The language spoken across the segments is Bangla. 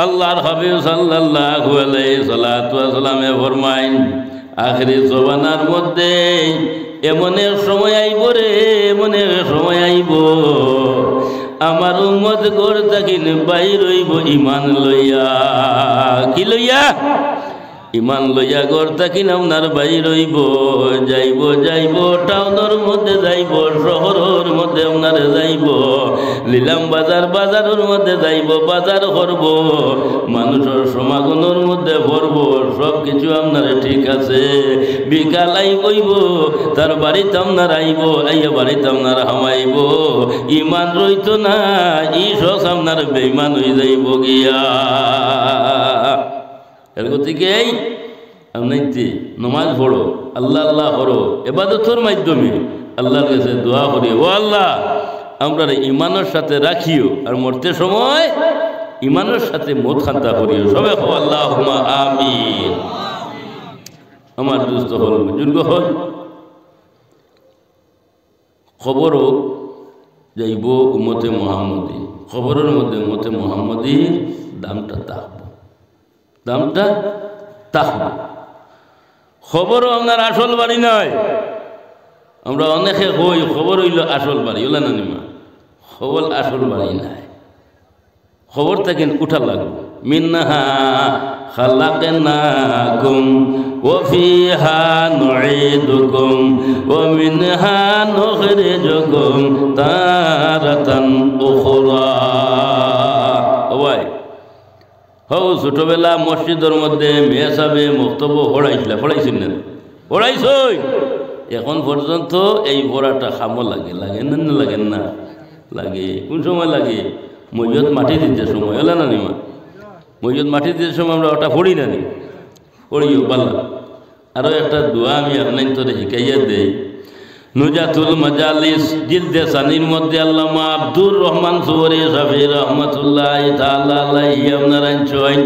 আল্লাহর হাবিব সাল্লাল্লাহু আলাইহি সাল্লাতু ওয়া সাল্লামে ফরমাইন আখিরি জমানার মধ্যে এমন এক সময় আইব রে, এমন এক সময় আইব আমার উম্মত ঘর থাকিন বাইর হইব ঈমান লইয়া। কি লইয়া? ঈমান লইয়া ঘর থাকিন আপনার বাইর হইব, যাইব যাইব টাউনের মধ্যে যাইব, শহরের মধ্যে আপনার যাইব, লিলাম বাজার বাজারের মধ্যে যাইব, বাজার করব, মানুষের সমাগমের মধ্যে পড়ব, সব কিছু আপনার ঠিক আছে। বিকাল আইব, তার বাড়িতে আপনার আইব, আইয়া বাড়িতে আপনার হামাইব, ঈমান রইত না, ই সব আপনার বেঈমান হয়ে যাইব গিয়া। এর গতিকে আপনি নমাজ পড়ো, আল্লাহ আল্লাহ করো, ইবাদতের মাধ্যমে আল্লাহর কাছে দোয়া করি, ও আল্লাহ আমরা ঈমানের সাথে রাখিও, আর মরতে সময় ঈমানের সাথে মত খান্তা করিও। সবাই হো আল্লাহুম্মা আমিন। আমার দুস্থ হল বুজুর্গ হল খবরও যাইব উম্মতে মুহাম্মদী, খবরের মধ্যে উম্মতে মুহাম্মদীর দামটা তাহব, দামটা তাহব। খবরও আপনার আসল বাড়ি নয়। আমরা অনেকে হই খবর হইল আসল বাড়ি, হইল না নিমা, খবর আসল বাড়ি নাই। খবর থাকেন উঠা লাগবে। মিনহা খালাকনাকুম ওয়া ফিহা নুঈদুকুম ওয়া মিনহা নুখরিজুকুম তারাতান উখরা। ওই হও ছোটবেলা মসজিদের মধ্যে মেয়ে সাহেবে বক্তব্য পড়াইছিল না? পড়াইছই। এখন পর্যন্ত এই পড়াটা খামো লাগে, লাগে না? লাগেন না? লাগে। কোন সময় লাগে? মসজিদ মাটি দিতে সময়, হলো না নিমা? মসজিদ মাটি দিতে সময় আমরা ওটা পড়ি না নি? পড়িও পাল্লা। আরও একটা দোয়া আমি আপনার তোরে শিখাইয়া দেই। নুজাতুল মাজালিস জিলদে সানির মধ্যে আল্লামা আব্দুর রহমান সুবরি শাফি রহমাতুল্লাহ তাআলা আলাইহি আপনারা আনছেন,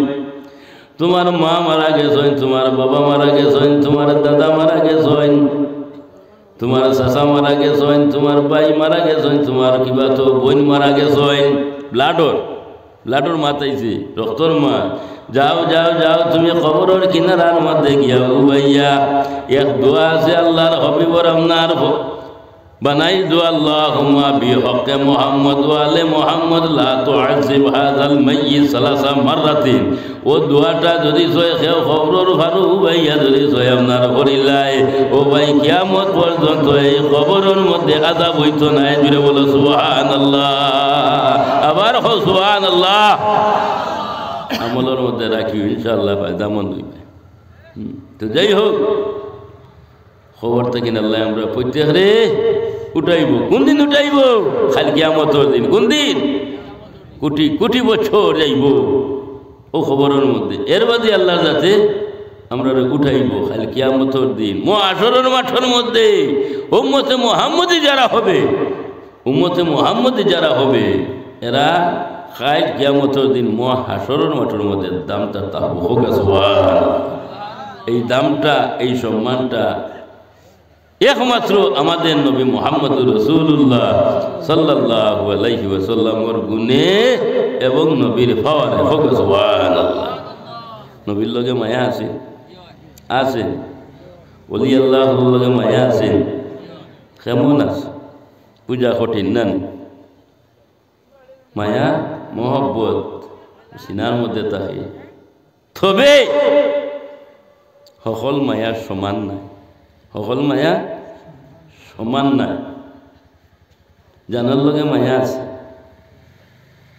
তোমার মা মারা গেছেন, তোমার বাবা মারা গেছেন, তোমার দাদা মারা গেছেন, তোমার চাচা মারা গেছেন, তোমার ভাই মারা গেছেন, তোমার কিবা তো বোন মারা গেছেন। ব্লাডর মাতাইছে, রক্তর মা। যাও যাও যাও তুমি কবরের কিনারার মধ্যে গিয়া উবাইয়া এক দোয়া আছে আল্লাহর হাবিবর আপনার বানাই দোয়া, আল্লাহুম্মা বিহক্কে মুহাম্মদ ওয়া আলে মুহাম্মদ লা তুআযিব হাযাল মাইয়িত সালাসা মাররাতিন। ও দোয়াটা যদি সয় কেউ কবরের ফারু উবাইয়া যদি সয় আপনার করিলাই, ও ভাই কিয়ামত পর্যন্ত এই কবরের মধ্যে আযাব হইতো না। জুড়ে বলো সুবহানাল্লাহ। আবার হো সুবহানাল্লাহ। আমলের মধ্যে রাখিও, ইনশাআল্লাহ ফায়দামন্দ হইবে। তো যাই হোক, খবর থেকে আল্লাহ আমরা প্রত্যেকরে উঠাইব। কোন দিন উঠাইব? খালি কিয়ামতের দিন। কোন দিন? কোটি কোটি বছর যাইব ও খবরের মধ্যে। এর বাদে আল্লাহ যাতে আমরা উঠাইব খালি কিয়ামতের দিন। মুহাশরের মাঠের মধ্যে উম্মতে মুহাম্মদী যারা হবে, উম্মতে মুহাম্মদী যারা হবে, এরা খাই কিয়ামতের দিন মুহাশরের মাঠের মধ্যে দামটা তাহব। হোক সুবহানাল্লাহ। এই দামটা, এই সম্মানটা একমাত্র আমাদের নবী মুহাম্মদুর রাসূলুল্লাহ সাল্লাল্লাহু আলাইহি ওয়াসাল্লামের গুণে এবং নবীর পাওয়ারে। হোক সুবহানাল্লাহ। নবীর লগে মায়া আছে, আছে। ওলি আল্লাহর লগে মায়া আছে। কেমন আছে? পূজা কঠিন না? মায়া মহব্বত সিনার মধ্যে থাকে, তবে সকল মায়া সমান নাই। সকল মায়া সমান নাই। জানার লগে মায়া আছে,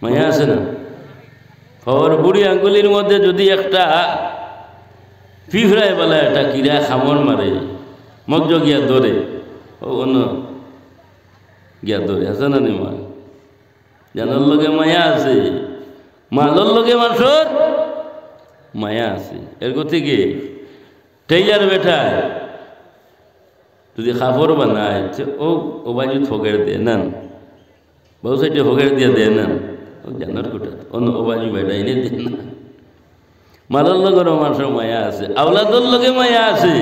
মায়া আছে না? খবর বুড়ি আঙ্গুলির মধ্যে যদি একটা পিঁপড়ায় বলে একটা কিরা খামর মারে, মগ্জ গিয়া ধরে, ও অন্য গিয়া ধরে, আছে না নি? মা জানার লগে মায়া আছে, মালর লগে মানুষের মায়া আছে। এর গতিকে টেইলার বেটায় যদি কাপড় বানায়, ও বাজু ফগের দিয়ে নেন, বহু সাইডে ফগের দিয়ে দেয় নেন, ও জানার কোটা অন্য ও বাজু বেটা এনে দেন না। মালর লগেরও মানুষের মায়া আছে, আওলাদর লগে মায়া আছে।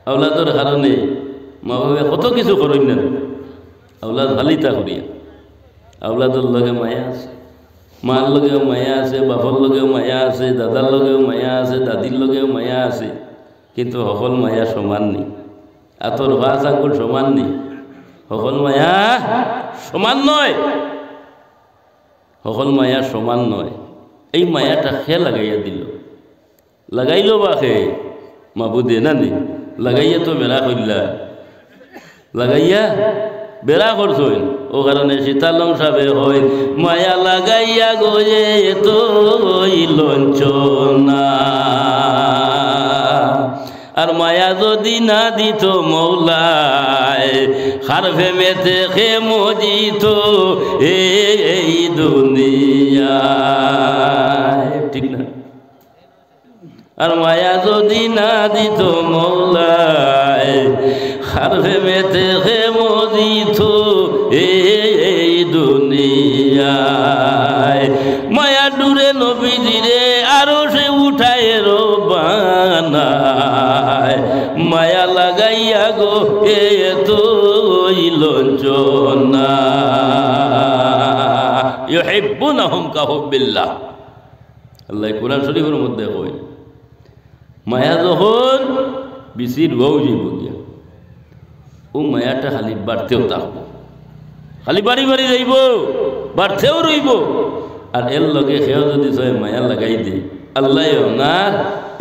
আওলাদর কারণে মা বাবা কত কিছু করেন না, আওলাদ ভালিতা করিয়া, আওলাদর লগে মায়া আছে। মার লগেও মায়া আছে, বাপর লগেও মায়া আছে, দাদার লগেও মায়া আছে, দাদির লগেও মায়া আছে, কিন্তু সকল মায়া সমান নেই। আতর ভাস আঙ্গুল সমান নেই, সকল মায়া সমান নয়, সকল মায়া সমান নয়। এই মায়াটা খে লাগাইয়া দিল, লাগাইল বা খে মাবুদে না নি, লাগাইয়া তো বেড়া করলা, লাগাইয়া বেড়া করছইন। ও কারণে সীতালং সাবে হয় মায়া লাগাইয়া গয়ে তো লঞ্চনা। আর মায়া যদি না দিত মৌলায় খারফে মেতে খে মজিত এই দুনিয়ায়, ঠিক না? আর মায়া যদি না দিত মৌলায় খারফে মেতে খে মজিত এই দুনিয়ায়। মায়া ডুরে নবীজিরে আরো সে উঠায় রবানায়, মায়া লাগাইয়া গো এ তো লঞ্চনা। ইউহিব্বুনাহুম কাহুব্বিল্লাহ। আল্লাহ কোরআন শরীফের মধ্যে কয় মায়া যখন বিচির বউ যাইব গিয়া, ও মায়াটা খালি বাড়তেও থাকবো, খালি বাড়ি বাড়ি যাইব, বাড়তেও রইব। আর এর লগে সেও যদি সে মায়া লাগাই দে, আল্লাহ আপনার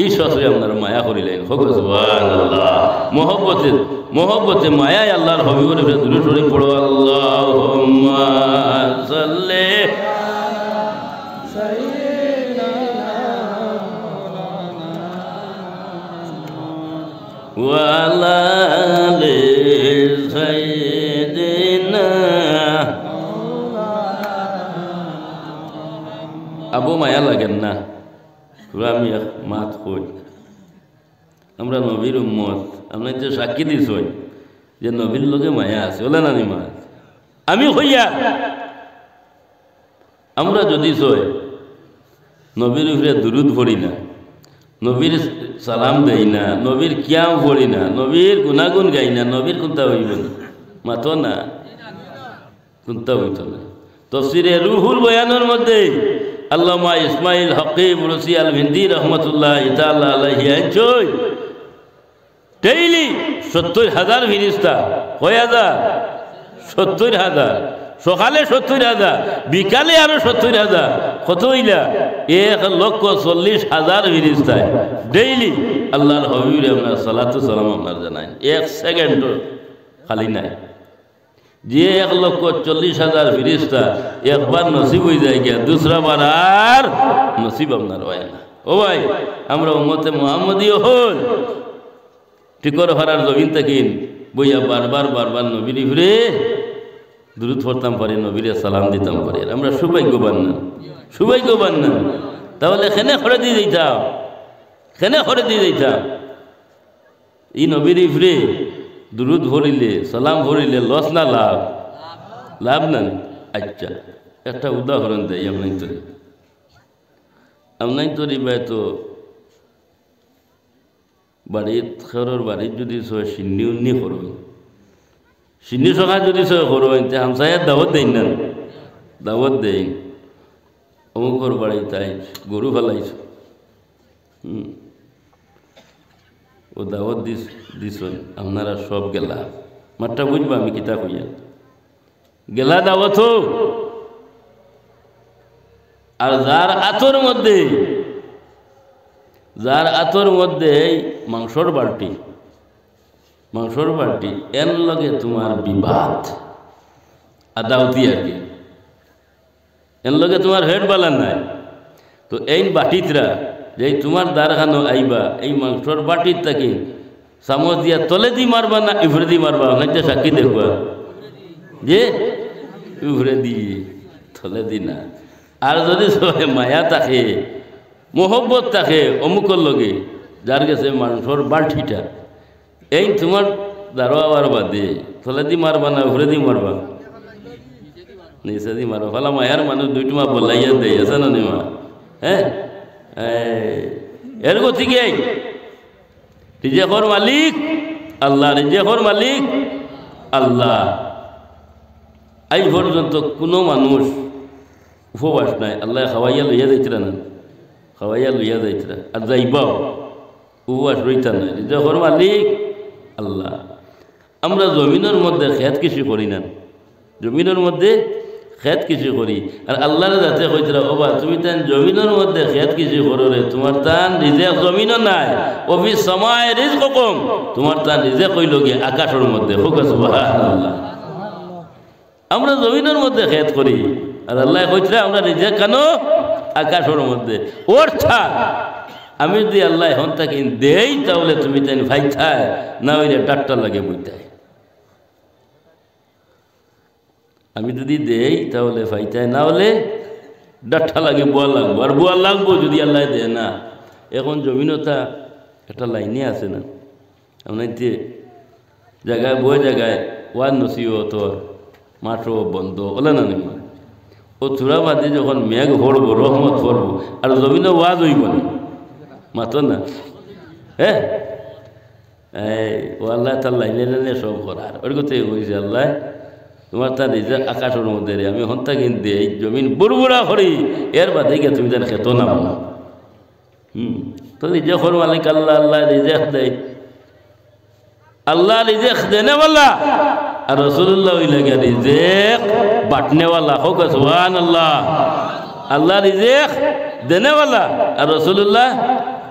এই সসরে আপনার মায়া করিলেন। সুবহানাল্লাহ। মহব্বতে মহব্বতে মায়ায় আল্লাহর হবিবর দূরে সরে পড়ো। আল্লাহুম্মা সাল্লি ওয়া আলা আলি সাইয়্যিদিনা। আবু মায়া লাগেন না, আমি মাত কই আমরা নবীর উম্মত, আমরা যে সাক্ষী দিছ যে নবীর লোকে মায়া আছে, বলে না মা? আমি হইয়া আমরা যদি সই নবীর উপরে দুরুদ পড়ি না, নবীর সালাম দেই না, নবীর কিয়াম পড়ি না, নবীর গুণাগুণ গাই না, নবীর কোনটা হইব না? মাতো না, কোনটা হইত না। তফসিরে রুহুল বয়ানের মধ্যে আল্লামা ইসমাইল হকিম রসি আল ভিন্দি রহমতুল্লাহ তাআলা আলাইহি আনছই ডেইলি ৭০,০০০ ফিরিস্তা, কয় হাজার? ৭০,০০০। সকালে ৭০,০০০, বিকালে আরো ৭০,০০০, কত হইলা? ১,৪০,০০০ ফিরিস্তায় ডেইলি আল্লাহর হবিবের আপনার সালাতু সালাম আপনার জানায়, ১ সেকেন্ড খালি নাই। যে ১,৪০,০০০ ফিরিস্তা একবার নসিব হয়ে যায় গিয়া, দুসরা বার আর নসিব আপনার হয় না। ও ভাই, আমরা উম্মতে মুহাম্মদীয় হল টিকর ভাড়ার জমিন থাকিন বইয়া বারবার বারবার নবীর ঘুরে দুরুদ পড়তাম পারি, নবীরে সালাম দিতাম পারি। আমরা সৌভাগ্যবান না, সৌভাগ্যবান না। তাহলে খেনে খড়ে দিয়ে দিতাম, খেনে খড়ে দিয়ে দিতাম। ই নবীর ঘুরে দুরুদ ভরিলে সালাম ভরিলে লস না লাভ? লাভ না। আচ্ছা, একটা উদাহরণ দেয়। আপনার তো রিবায় তো বাড়ির খেরোর বাড়ির যদি সিন্নি উন্নি করো, সিন্নি সখা যদি করো, হামসায়ার দাওয়াত দেন না? দাওয়াত দেন অমুকর বাড়ি তাই গরু ফেলাইছ, ও দাওয়াত দিস আপনারা সব গেলা, মাঠটা বুঝবা আমি কিতা কইয়া গেলা দাওয়াত। আর যার আতর মধ্যে মাংসর বাল্টি এর লগে তোমার বিবাদ আদাওতি আর কি, এর লগে তোমার হেড বালা নাই, তো এই বাটিতরা যে তোমার দ্বারখানো আইবা, এই মাংসর বাটির তাকে চামচ দিয়া তলে দি মারবা না ইভরে দি মারবা? অনেকটা সাক্ষী দেখবা যে ইভরে দি, তলে দি না। আর যদি মায়া থাকে, মোহব্বত থাকে অমুকর লগে, যার গেছে মাংসর বাটিটা, এই তোমার দারোয়ার বাদে তলে দি মারবা না ইভরে দি মারবা? নিচে দি মারবা। ফালা মায়ার মানুষ দুইটুমা বলাইয়া দেয়, আছে না নিমা? হ্যাঁ, এর গতিকে রিজেকর মালিক আল্লাহ, রিজেকর মালিক আল্লাহ। আজ পর্যন্ত কোনো মানুষ উপবাস নাই, আল্লাহ খাওয়াইয়া লইয়া যাইতরা না, খাওয়াইয়া লইয়া যাইতরা আর যাইবাও উপবাস রইতা নাই, যখন মালিক আল্লাহ। আমরা জমিনের মধ্যে খেত কিছু করি না, জমিনের মধ্যে খেত কিছু করি, আর আল্লাহর যাতে কইতরা ওবা তুমি তান জমিনের মধ্যে খেত কিছু করো রে, তোমার তান রিজেক জমিনও নাই, অফিস সময় রিজক কম, তোমার তান রিজেক কইল গিয়ে আকাশের মধ্যে। সুবহানাল্লাহ। আমরা জমিনের মধ্যে খেত করি, আর আল্লাহ কইতরা আমরা রিজেক কেন আকাশের মধ্যে। ওর ছাড় আমি যদি আল্লাহ এখন তাকে দেই তাহলে তুমি তাই ভাই খায়, না হইলে ডাক্তার লাগে বইতায়। আমি যদি দেই তাহলে ফাইতায়, না হলে ডাক্তার লাগে, বোয়া লাগবো, আর বোয়া লাগবো যদি আল্লাহ দেয় না। এখন জমিনতা একটা লাইনে আছে না, আপনার জায়গায় বই জায়গায় ওয়ার নসিও তোর মাঠও বন্ধ ওলা না নিমা, ও চূড়া বাদে যখন মেঘ ভরবো রহমত ভরবো আর জমিনে ওয়াজ হইব না মাতো না। হ্যাঁ ও আল্লাহ তার লাইনে লাইনে সব করার ওর কথাই বলছে আল্লাহ তোমার তার রিজেক আকাশের মধ্যে রে, আমি হন্তা কিনতে এই জমিন বুড়বুড়া করি, এর বাদে গিয়ে তুমি যেন খেতো না। তো রিজেকর মালিক আল্লাহ, আল্লাহ রিজেক দেয়, আল্লাহ রিজেক দেনেওয়ালা, আর রাসূলুল্লাহ হইলে গিয়া রিজেক বাটনেওয়ালা। হোক সুবহানাল্লাহ। আল্লাহ রিজেক দেনেওয়ালা আর রাসূলুল্লাহ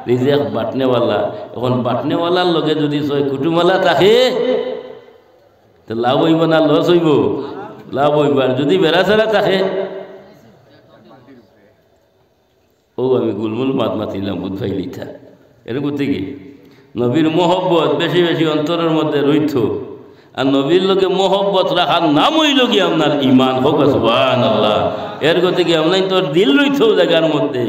রিজেক বাটনেওয়ালা। এখন বাটনেওয়ালার লগে যদি ছয় কুটুমওয়ালা থাকে তো লাভ হইব না লস হইব? লাভ হইব। আর যদি বেড়াচারা থাকে, ও আমি গুলমুল মাত মাতিলাম বুধ ভাই লিখা এর করতে কি নবীর মোহব্বত বেশি বেশি অন্তরের মধ্যে রইত, আর নবীর লোকে মোহব্বত রাখার নাম হইল কি আপনার ইমান। হোক সুবহানাল্লাহ। এর করতে কি আপনার তোর দিল রইত জায়গার মধ্যে,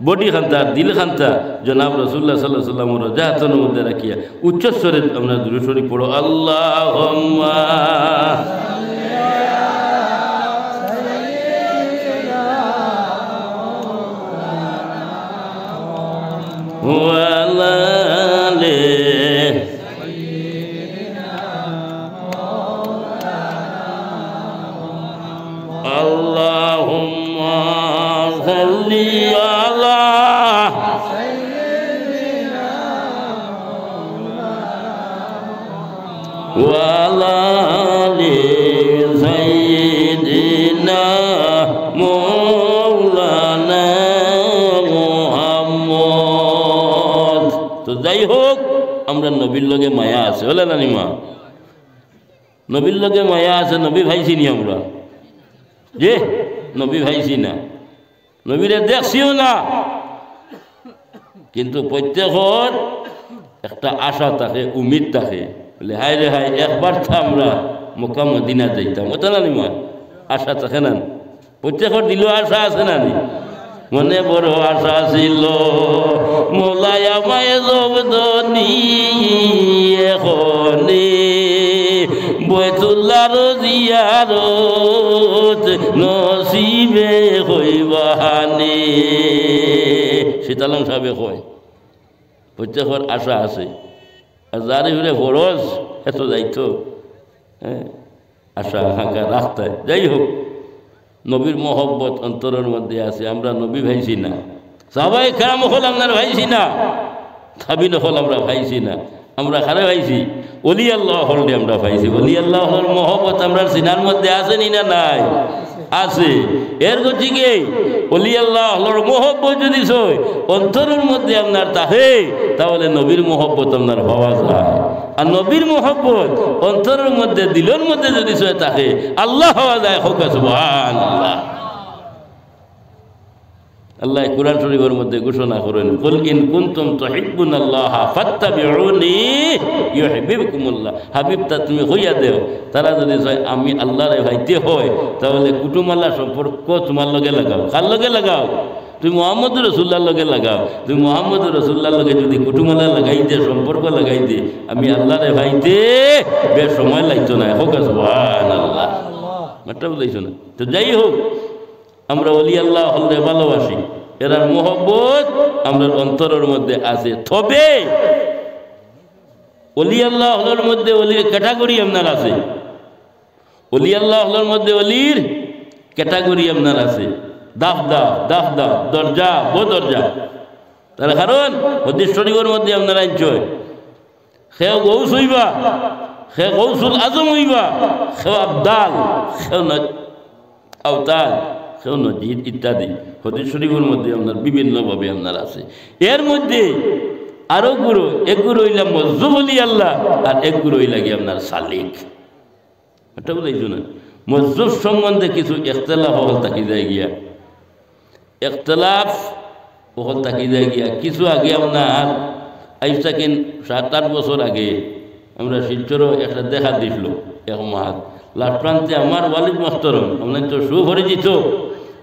বডি খান্তা দিল খান্তা জনাব রাসূলুল্লাহ সাল্লাল্লাহু আলাইহি ওয়াসাল্লাম রাজাতের মধ্যে রাখিয়া উচ্চস্বরে আমরা দুরূদ শরীফ পড়ো। আল্লাহুম্মা ওয়া আলা আলি আল্লাহুম্মা সাল্লি আলা ওয়া আলা আলি সাইয়্যিদিনা মাওলানা মুহাম্মদ। তো যাই হোক, আমরা নবীর লগে মায়া আছে, বলে না নিমা? নবীর লগে মায়া আছে, নবী ভাইছি নি আমরা? যে নবী ভাইছি না, নবীরে দেখছিও না, কিন্তু প্রত্যেকের একটা আশা থাকে, উমিদ থাকে, বলে হায় রে হায় একবার তো আমরা মক্কা মদিনা যাইতাম। ওটা না নিমা আশা থাকে না? প্রত্যেকের দিল আশা আছে না নি? মনে বড় আশা ছিল মোলায় আমায় জবদনি এখনি বৈতুল্লাহর জিয়ারত নসিবে হইবাহানি। শীতালং সাহেবে কয় প্রত্যেকের আশা আছে, আর যার হলে ফরজ এত যাইতো, হ্যাঁ আশা আকাঙ্ক্ষা রাখতে। যাই হোক, নবীর মহব্বত অন্তরের মধ্যে আছে, আমরা নবী ভাইছি না। সবাই কেরাম হল আপনার ভাইছি না, সাবিন হল আমরা ভাইছি না। আমরা কারে ভাইছি? ওলি আল্লাহ হলে আমরা ভাইছি। ওলি আল্লাহ হল মহব্বত আমরা সিনার মধ্যে আছে নি না? নাই, আছে। এর গতিকে ওলি আল্লাহ হলর মহব্বত যদি অন্তরের মধ্যে আপনার থাকে, তাহলে নবীর মহব্বত আপনার পাওয়া যায়। আর নবীর মহব্বত অন্তরের মধ্যে দিলের মধ্যে যদি থাকে, আল্লাহ হওয়া যায়। হোক সুবহানাল্লাহ। আল্লাহ কুরআন শরীফের মধ্যে ঘোষণা করেন, কুল ইন কুনতুম তুহিব্বুনাল্লাহ ফাত্তাবিউনি ইউহিব্বুকুমুল্লাহ। হাবিব তা তুমি হইয়া দেও, তারা যদি আমি আল্লাহরে ভাইতে হয়, তাহলে কুটুমাল্লাহ সম্পর্ক তোমার লগে লাগাও। কার লগে লাগাও? তুমি মুহাম্মদ রাসূলুল্লাহর লগে লাগাও। তুমি মুহাম্মদ রাসূলুল্লাহর লগে যদি কুটুমাল্লাহ লাগাই দে, সম্পর্ক লাগাই দে, আমি আল্লাহরে ভাইতে বেশ সময় লাগতো না। হোক সুবহানাল্লাহ। মাত্রা বুঝাইছো না? তো যাই হোক, আমরা ওলি আল্লাহ হলে ভালোবাসি, এরার মোহব্বত আমরা অন্তরের মধ্যে আছে। তবে ওলি আল্লাহ হলের মধ্যে অলির ক্যাটাগরি আপনার আছে। ওলি আল্লাহ হলের মধ্যে অলির ক্যাটাগরি আপনার আছে। দাফ দাও দাফ দাও দরজা বো দরজা তার কারণ হদিস শরীফের মধ্যে আপনারা আনছয় খেও গৌস হইবা খে গৌসুল আজম হইবা খেও আবদাল খেও আওতাল খেও নজিদ ইত্যাদি হদিস শরীফের মধ্যে আপনার বিভিন্নভাবে আপনার আছে। এর মধ্যে আরো গুরু এক গুরু হইলা মজ্জুব আলী আল্লাহ আর এক গুরু হইলা গিয়ে আপনার সালিক। এটা বলেছো না মজ্জুব সম্বন্ধে কিছু ইখতিলাফ হল থাকি যায় গিয়া ইখতিলাফ হল থাকি যায় গিয়া কিছু আগে আপনার আইস থাকেন 7-8 বছর আগে আমরা শিলচরও একটা দেখা দিছিল এক মাহাত লাস্ট প্রান্তে আমার ওয়ালিদ মাস্তরম আপনার তো সুপরিচিত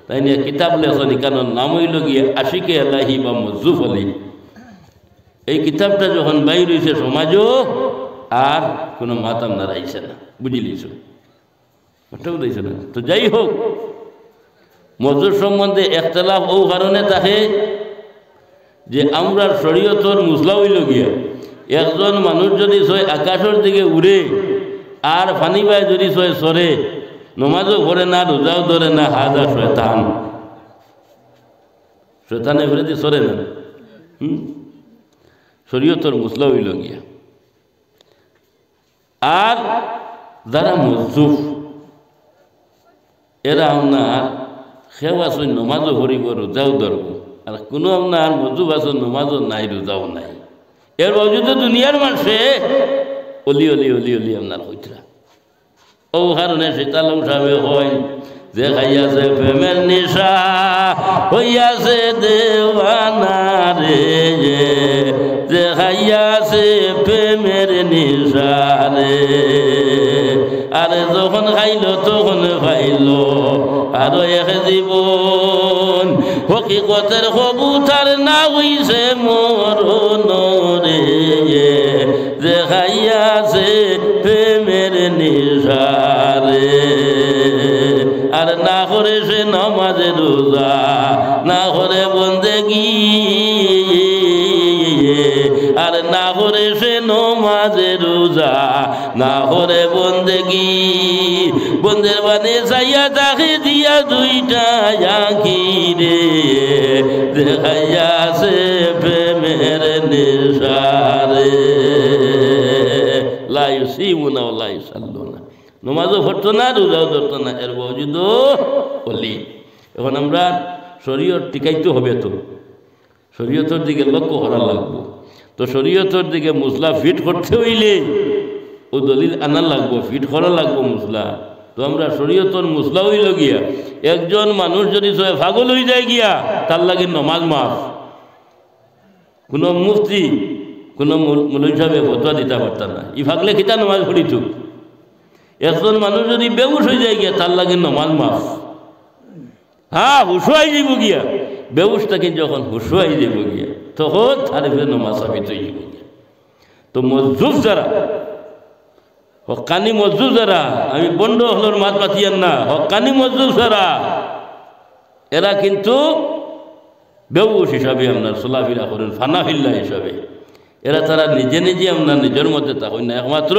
তাই নিয়ে কিতাব লেখনি কারণ নাম হইল গিয়ে আশিকে আল্লাহি বা মজ্জুব আলী। এই কিতাবটা যখন বাইর হয়েছে সমাজও আর কোনো মাতাম না রাইছে না বুঝিলিছ ওটাও দিয়েছে না। তো যাই হোক মজুর সম্বন্ধে ইখতিলাফ ও কারণে থাকে যে আমরা শরীয়তর মুসলা হইল গিয়া একজন মানুষ যদি ছয় আকাশের দিকে উড়ে আর ফানি বাই যদি ছয় সরে নমাজও পড়ে না রোজাও ধরে না হাজা শয়তান শয়তানে ফেরে সরে না শরীয়তর মুসলা হইল গিয়া। আর যারা মজ্জুব এরা আপনার সেও আসুন নমাজও ভরিব রোজাও ধরব আর কোনো আপনার মজ্জুব আসুন নমাজও নাই রোজাও নাই এর বাবজুদ দুনিয়ার মানুষে অলি অলি অলি অলি আপনার হইতরা ও কারণে সীতালম সাহেব হয় যে খাইয়াছে প্রেমের নিশা হইয়াছে দেওয়ানা রে যে খাইয়াছে প্রেমের নিশা রে আরে যখন খাইল তখন খাইল আরো এক জীবন হকিকতের কবুতর না হইছে মরণ রে যে খাইয়াছে প্রেমের নিশা রে আর না করে সে নামাজে রোজা না করে বন্দেগি আর না করে সে নামাজে রোজা না করে বন্দেগি বন্দের বানে যাইয়া তাকে দিয়া দুইটা আঁখি রে দেখাইয়াছে প্রেমের নেশা রে লাইসিমুনা লাইসাল্লুনা নমাজও পড়তো না রোজাও ধরতো না এর বাবজুদ অলি। এখন আমরা শরীয়ত টিকাইতে হবে তো শরীয়তের দিকে লক্ষ্য করা লাগবো তো শরীয়তের দিকে মুসলা ফিট করতে হইলে ও দলিল আনা লাগবো ফিট করা লাগবো মুসলা। তো আমরা শরীয়তের মুসলা হইল গিয়া একজন মানুষ যদি পাগল হয়ে যায় গিয়া তার লাগে নমাজ মাফ কোনো মুফতি কোনো মৌলভী সাহেব ফতোয়া দিতে পারতাম না ই ভাগলে কিতা নমাজ পড়িত। একজন মানুষ যদি বেহুশ হয়ে যায় গিয়া তার লাগে নমাজ মাফ হ্যাঁ হুশুয়াই যাব গিয়া বেহুশটাকে যখন হুশুয়াই যাব গিয়া তখন তার নমাজ সাবিত হয়ে যাব গিয়া। তো মজজুব যারা হকানি মজজুব যারা আমি বন্ড হলর মাত পাতিয়ান না হকানি মজজুব যারা এরা কিন্তু বেহুশ হিসাবে আপনার চলাফেরা করেন ফানাফিল্লা হিসাবে এরা তারা নিজে নিজে আপনার নিজের মধ্যে থাকেন না একমাত্র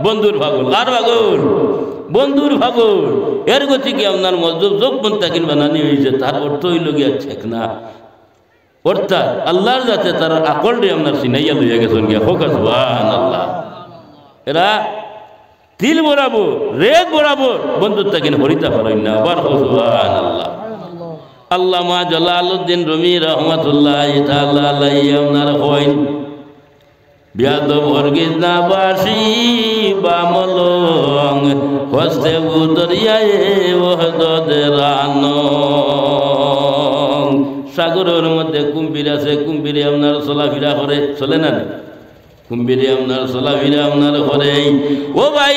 বন্ধুর ভাগল আর ভাগল বন্ধুর ভাগল এর গতিকে আপনার মজদুব যোগপন তাকিল বানানি হয়েছে তার অর্থ হইল গিয়া ঠেক না অর্থাৎ আল্লাহর যাতে তারা আকলটি আপনার সিনাইয়া লইয়া গেছেন গিয়া হোক সুবহানাল্লাহ। এরা তিল বরাবর রেগ বরাবর বন্ধুর তাকিন হরিতা পারেন না আবার সুবহানাল্লাহ। আল্লামা জালালউদ্দিন রুমি রহমাতুল্লাহ তাআলা আলাইহি আপনার হইন বিয়াদব হরগিজ না বাসি বামলং হস্তে উদরিয়ায় ওহদদ রানো সাগরের মধ্যে কুম্ভীর আছে কুম্ভীরে আপনার চলাফেরা করে চলে না কুম্ভীরে আপনার চলাফেরা আপনার করে ও ভাই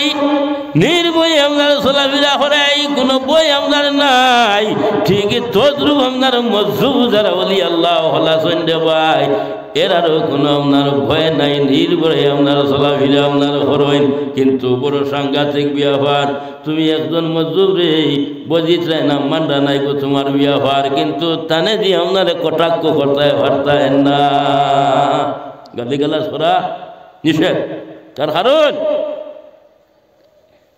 নির্বই আপনার চলাফেরা করে কোনো বই আপনার নাই ঠিক তদ্রুপ আপনার মজুব যারা বলি আল্লাহ হলা সন্ধ্যে ভাই এরারও কোনো আপনার ভয় নাই নির্ভয়ে আপনার চলাফেরা আপনার হরইন কিন্তু বড় সাংঘাতিক বিয়াহার তুমি একজন মজুব রে বজিত্রায় নাম মান্ডা নাই গো তোমার বিয়াহার কিন্তু তানে দিয়ে আপনার কটাক্ষ করতায় ভারতায় না গালিগালাজ করা নিষেধ তার কারণ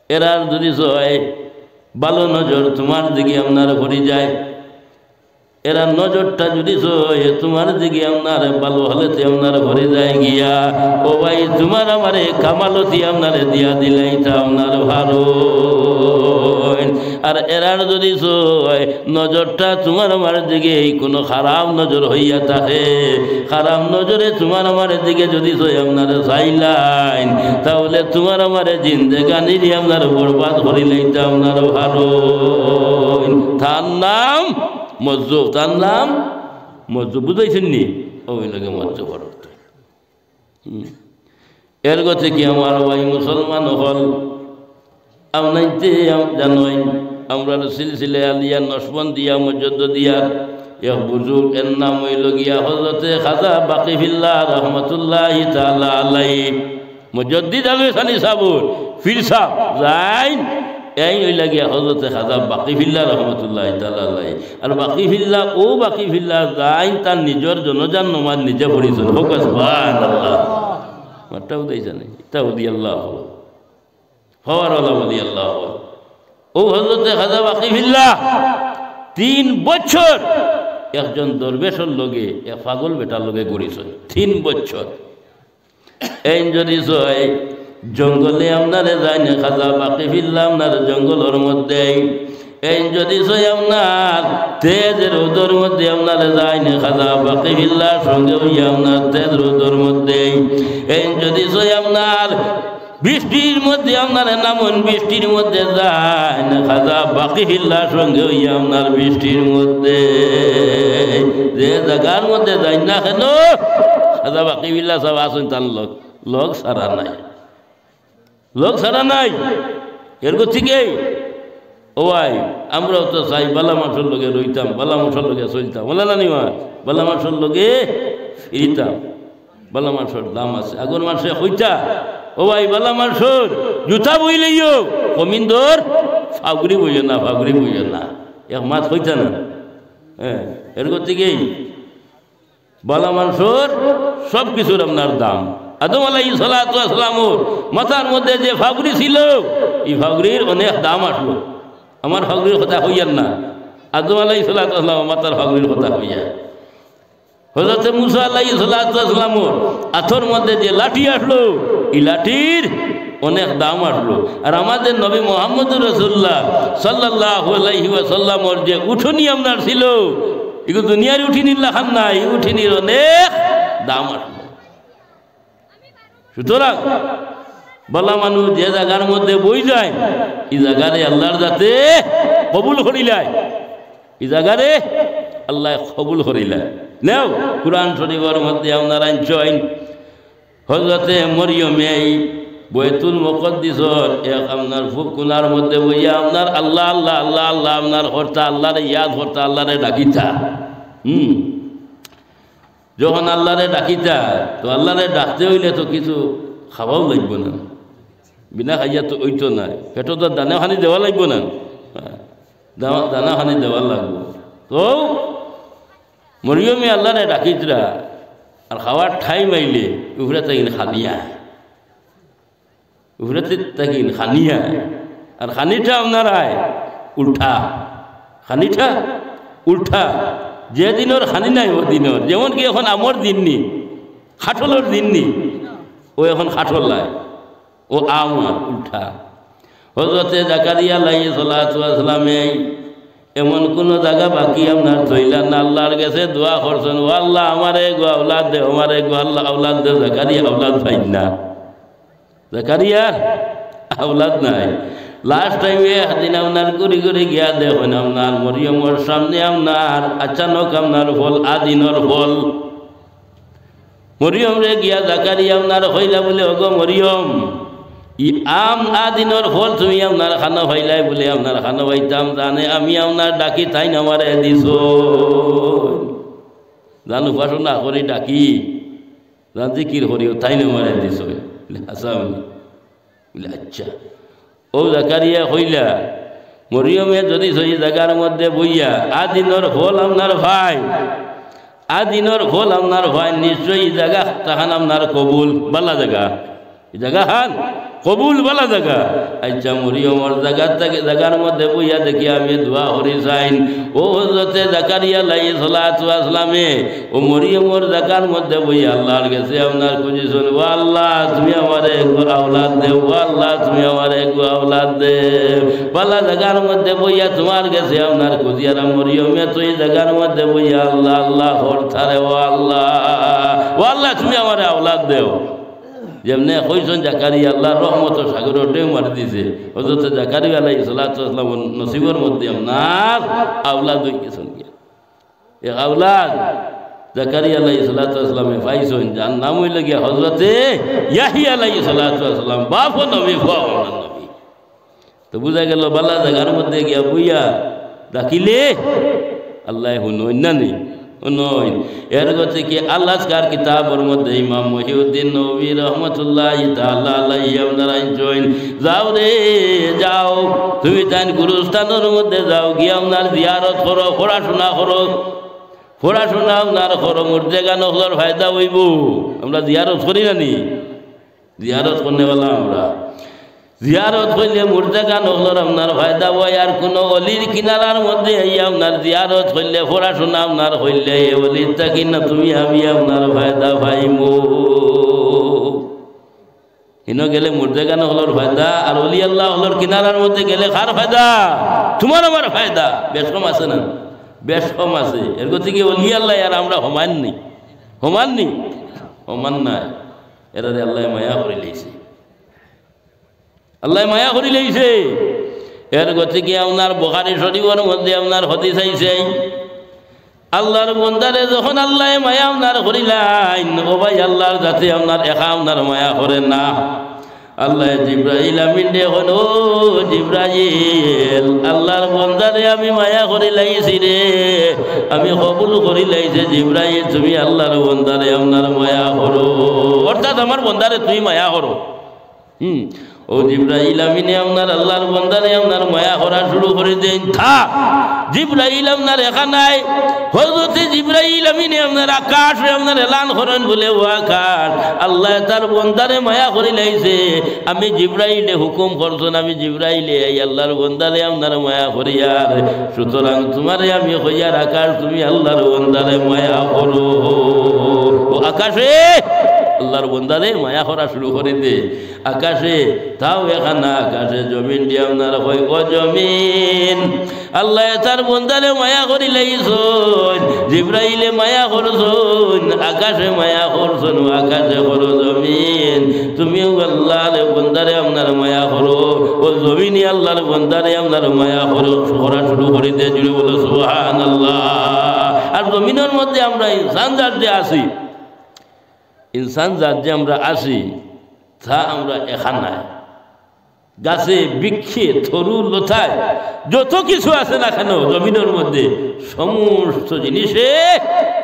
এরার যদি হয় ভালো নজর তোমার দিকে আপনার ভরে যায় এরা নজরটা যদি তোমার দিকে আপনার ভালো হলেতে আপনার ঘরে যায় গিয়া ও ভাই তোমার আমারে কামালতি আপনারে দিয়া দিলাই তা আপনার ভালো। আর এরার যদি নজরটা তোমার আমার দিকে কোনো খারাপ নজর হইয়া থাকে, খারাপ নজরে তোমার আমার দিকে যদি আপনার চাইলাইন তাহলে তোমার আমার জিন্দেগানি দিয়ে আপনার বরবাদ করিলাই তা আপনার ভালো। তার নাম মজ্জুব, তার নাম মজ্জুব, বুঝাইছেন নি? ওই লোকে মজ্জুব অর্থ। এর গতি কি আমার ভাই মুসলমান হল আপনাইতে জানোই আমরা সিলসিলে আলিয়া নসবন্দিয়া মসজিদ দিয়া এক বুজুর্গ এর নাম হইল গিয়া হযরতে খাজা বাকিফিল্লাহ রহমতুল্লাহি তাআলা আলাইহি মুজাদ্দিদ আল-সানি সাবুর ফির সাহ যাইন এই হইলা গিয়া হযরতে খাজা বাকিফিল্লাহ রহমতুল্লাহি তাআলা আলাইহি। আর বাকিফিল্লাহ ও বাকিফিল্লাহ যাইন তার নিজের জনজান নমাজ নিজে পড়িছেন। হোক সুবহানাল্লাহ। মাটাও দেইছেন তাও দিয়াল্লাহ হওয়ার আল্লাহ দিয়াল্লাহ। ও হযরতে খাজা বাকিফিল্লাহ 3 বছর একজন দরবেশের লগে এক পাগল বেটার লগে ঘুরিছেন 3 বছর। এই যদি জঙ্গলে আপনারে যায় না খাজা বাকিফিল্লাহ আপনার জঙ্গলের মধ্যে এই যদি আপনার তেজ রোদর মধ্যে আপনারে যায় না খাজা বাকিফিল্লাহ সঙ্গে হইয়া আপনার তেজ রোদর মধ্যে এই যদি আপনার বৃষ্টির মধ্যে আপনার নামন বৃষ্টির মধ্যে যায় না খাজা বাকিফিল্লাহ সঙ্গে হইয়া আপনার বৃষ্টির মধ্যে যে জায়গার মধ্যে যায় না কেন খাজা বাকিফিল্লাহ সব আসুন তার লোক সারা নাই, লোক সারা নাই। এর থেকে ও ভাই আমরাও তো চাই বালা মাছের লোকে রইতাম, বালা মাছের লোকে চলতাম, বলে না নিমা বালা মাছের লোকে ফিরিতাম। বালা মাছের দাম আছে, আগর মাসে হইতা ও ভাই বালা মাছের জুতা বইলেইও কমিন্দর ফাগুরি বইও না, ফাগুরি বইও না, এক মাছ হইতা না। হ্যাঁ এর থেকেই বালা মাছের সব কিছুর আপনার দাম। আদম আলাইহিস সালাতু ওয়াস সালামের মাথার মধ্যে যে ফাগুরি ছিল এই ফাগুরির অনেক দাম আসলো। আমার ফাগুরির কথা হইয়ার না, আদম আলাইহিস সালাতু ওয়াস সালামের মাথার ফাগুরির কথা হইয়া। হযরত মুসা আলাইহিস সালাতু ওয়াস সালামের হাতের মধ্যে যে লাঠি আসলো এই লাঠির অনেক দাম আসলো। আর আমাদের নবী মুহাম্মদুর রাসূলুল্লাহ সাল্লাল্লাহু আলাইহি ওয়াসাল্লামের যে উঠনি আপনার ছিল এগুলো দুনিয়ার উঠিনির লাখান নাই, উঠিনির অনেক দাম আসলো। সুতরাং বলা মানুষ যে জায়গার মধ্যে বই যায় এই জায়গারে আল্লাহর যাতে কবুল করিলায়, এই জায়গারে আল্লাহ কবুল করিলায়। নেও কুরআন শরীফের মধ্যে আপনার আইন হযরতে মরিয়মে বৈতুল মুকদ্দিসর এক আপনার ফুকুনার মধ্যে বইয়া আপনার আল্লাহ আল্লাহ আল্লাহ আল্লাহ আপনার হরতা আল্লাহরে ইয়াদ হরতা আল্লাহরে ডাকিতা। যখন আল্লাহরে ডাকিতা তো আল্লাহরে ডাকতে হইলে তো কিছু খাওয়াও লাগবে না, বিনা খাইয়া তো ওইতো না, পেটো তো দানা খানি দেওয়া লাগবে না, দানা খানি দেওয়া লাগবে। তো মরিয়মে আল্লাহরে ডাকিতরা আর খাওয়ার ঠাই মাইলে উফরে তাকিন খানিয়া, উফরে তাকিন খানিয়া। আর খানিটা আপনারায় উল্টা, খানিটা উল্টা। যে দিনের খানি নাই ও দিনের, যেমন কি এখন আমর দিন নি, খাটলের দিন নি, ও এখন খাটল নাই, ও আমার উল্টা। হযরতে জাকারিয়া আলাইহিস সালাতু ওয়াস সালামে এমন কোনো জায়গা বাকি আপনার ধইলেন না, আল্লাহর কাছে দোয়া করছেন ও আল্লাহ আমারে গো আওলাদ দে, আমারে গো আল্লাহ আওলাদ দে। জাকারিয়া আওলাদ পাইন না, জাকারিয়ার আওলাদ নাই। লাস্ট টাইমে একদিন আপনার ঘুরি ঘুরি গিয়া দেখেন আপনার মরিয়মের সামনে আপনার আচানক আপনার ফল আদিনর ফল। মরিয়ম রে গিয়া জাকারিয়া আপনার হইলা বলে ওগো মরিয়ম ই আম আদিনর ফল তুমি আপনার খানা ভাইলাই বলে আপনার খানা ভাইতাম জানে আমি আপনার ডাকি তাই আমারে দিছ জান উপাসনা করি ডাকি জান জিকির করিও তাই আমারে দিছ বলে আচ্ছা বলে আচ্ছা। ও জাকারিয়া হইলা মরিয়মে যদি সেই জায়গার মধ্যে বইয়া আদিনর ফল আপনার ভাই, আদিনর ফল আপনার ভাই নিশ্চয়ই জায়গা তখন আপনার কবুল বালা জায়গা জায়গা হান কবুল বলা জায়গা। আচ্ছা মরিয়মর জায়গার মধ্যে বইয়া দেখি আমি দোয়া করি চাইন ও হযরতে জাকারিয়া আলাইহিস সালাতু ওয়াস সালামে ও মরিয়মর জায়গার মধ্যে বইয়া আল্লাহর কাছে আপনার খুঁজিছেন, ও আল্লাহ তুমি আমারে একটু আওলাদ দেও, ও আল্লাহ তুমি আমারে একটু আওলাদ দেও। পালা জায়গার মধ্যে বইয়া তোমার কাছে আপনার খুঁজিয়া মরিয়মে তো এই জায়গার মধ্যে বইয়া আল্লাহ আল্লাহ হরথারে, ও আল্লাহ তুমি আমারে আওলাদ দেও। যেমনি কইছেন জাকারিয়া আল্লাহর রহমত সাগরের ঢেউ মারি দিছে, হযরত জাকারিয়া আলাইহিস সালাতু ওয়াস সালাম নসিবের মধ্যে আপনার আওলাদ হয়ে গেছেন। এই আওলাদ জাকারিয়া আলাইহিস সালাতু ওয়াস সালামে পাইছেন, যার নাম হইল গিয়া হযরতে ইয়াহিয়া আলাইহিস সালাতু ওয়াস সালাম, বাপ নবী নবী। তো বুঝা গেল বালা জায়গার মধ্যে গিয়া বইয়া ডাকিলে আল্লাহ শুনই না নেই নয়। এর গতি কি আল্লাহর কিতাবের মধ্যে ইমাম মহিউদ্দিন নবী রহমতুল্লাহি তাআলা আলাইহি আপনারা জয়েন যাও রে যাও, তুমি তাই গুরুস্থানের মধ্যে যাও গিয়ে আপনার জিয়ারত করো, পড়াশোনা করো, পড়াশোনা আপনার করো, মুর্দেগা নহলার ফায়দা হইব। আমরা জিয়ারত করি না নি, জিয়ারত করনেওয়ালা আমরা জিয়ারত হইলে মুর্দেগা নহলার আপনার ফায়দা হয়। আর কোনো অলির কিনারার মধ্যে আপনার জিয়ারত হইলে পড়াশোনা আপনার হইলে অলির থাকি না তুমি আমি আপনার ফায়দা পাইব। হিনো গেলে মুর্দেগা নহলার ফায়দা, আর অলি আল্লাহ হলর কিনারার মধ্যে গেলে কার ফায়দা? তোমার আমার ফায়দা। বেশ কম আছে না? বেশ কম আছে। এর গতি কি অলি আল্লাহ আর আমরা সমান নি? সমান নি? সমান নাই। এরারে আল্লাহ মায়া করে লইছে, আল্লাহ মায়া করি লইছে। এর গতি কি আপনার বুখারী শরীফের মধ্যে আপনার হাদিস আইছে, আল্লাহর বান্দারে যখন আল্লাহ মায়া আপনার করিলেন, ও ভাই আল্লাহর যাতে আপনার একা আপনার মায়া করেন না। আল্লাহ জিব্রাইল আমিন দেখুন, ও জিব্রাইল আল্লাহর বান্দারে আমি মায়া করি লাইছি রে, আমি কবুল করি লাইছে। জিব্রাইল তুমি আল্লাহর বান্দারে আপনার মায়া করো, অর্থাৎ আমার বান্দারে তুমি মায়া করো। ও জিব্রাইল আমিনে আপনার আল্লাহর বান্দারে আপনার মায়া করা শুরু করে দেন। জিব্রাইল আপনার একা নাই, হযরতে জিব্রাইল আমিনে আপনার আকাশে আপনার এলান করেন বলে, ও আকাশ আল্লাহ তার বান্দারে মায়া করে লাইছে। আমি জিব্রাইলে হুকুম করছেন, আমি জিব্রাইলে এই আল্লাহর বান্দারে আপনার মায়া করি, আর সুতরাং তোমারে আমি কইয়ার আকাশ তুমি আল্লাহর বান্দারে মায়া করো। ও আকাশে আল্লাহর বান্দারে মায়া করা শুরু করে দে। আকাশে তাও এখানা আকাশে জমিন দিয়ে আপনার কই, ও জমিন আল্লাহ তার বান্দারে মায়া করি লাইছন, জিব্রাইলে মায়া করছন, আকাশে মায়া করছন, আকাশে করো জমিন তুমিও আল্লাহর বান্দারে আপনার মায়া করো। ও জমিনই আল্লাহর বান্দারে আপনার মায়া করো করা শুরু করে দে। জুড়ে বলো সুবহানাল্লাহ। আর জমিনের মধ্যে আমরা ইনসান জাত যে আছি, ইনসান জাত যে আমরা আছি তা আমরা এখানে গাছে বৃক্ষে থরু লতায় যত কিছু আছে না কেন জমিনের মধ্যে সমস্ত জিনিসে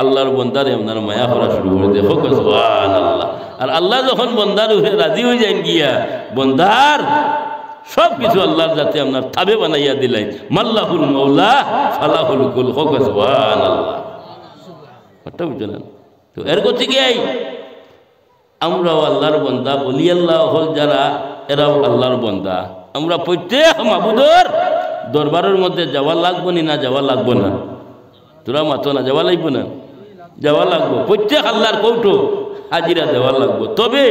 আল্লাহর বান্দারে আপনার মায়া করা শুরু করে দেয়। সুবহানাল্লাহ। আর আল্লাহ যখন বান্দার উপরে রাজি হয়ে যান গিয়া, বান্দার সব কিছু আল্লাহর যাতে আপনার তাবে বানাইয়া দিলেন। মাল্লাহুল মাওলা ফালাহুল কুল। সুবহানাল্লাহ। কথা বুঝলেন তো? এর গতি কি আমরাও আল্লাহর বান্দা, বলি আল্লাহ হল যারা এরাও আল্লাহর বান্দা। আমরা প্রত্যেক মাবুদর দরবারের মধ্যে যাওয়া লাগবো না? যাওয়া লাগবো না? তোরা মাতো না, যাওয়া লাগবো না? যাওয়া লাগবো। প্রত্যেক আল্লাহর কৌটো হাজিরা দেওয়া লাগবো। তবে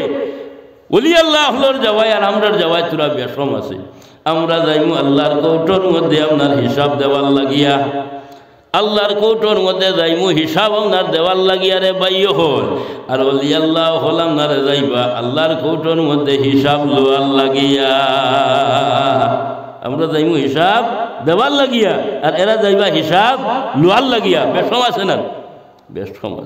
বলি আল্লাহ হলর যাওয়াই আর আমরার যাওয়াই তোরা বেশম আছে। আমরা যাইমু আল্লাহর কৌটোর মধ্যে আপনার হিসাব দেওয়ার লাগিয়া, আল্লাহর কৌটোর মধ্যে যাইমু হিসাব আপনার দেওয়ার লাগিয়া রে বাইয় হল। আর ওলি আল্লাহ হল আপনার যাইবা আল্লাহর কৌটোর মধ্যে হিসাব লোয়ার লাগিয়া। আমরা যাইমু হিসাব দেওয়ার লাগিয়া, আর এরা যাইবা হিসাব লোয়ার লাগিয়া। বেশম আছে না? বেশম আছে।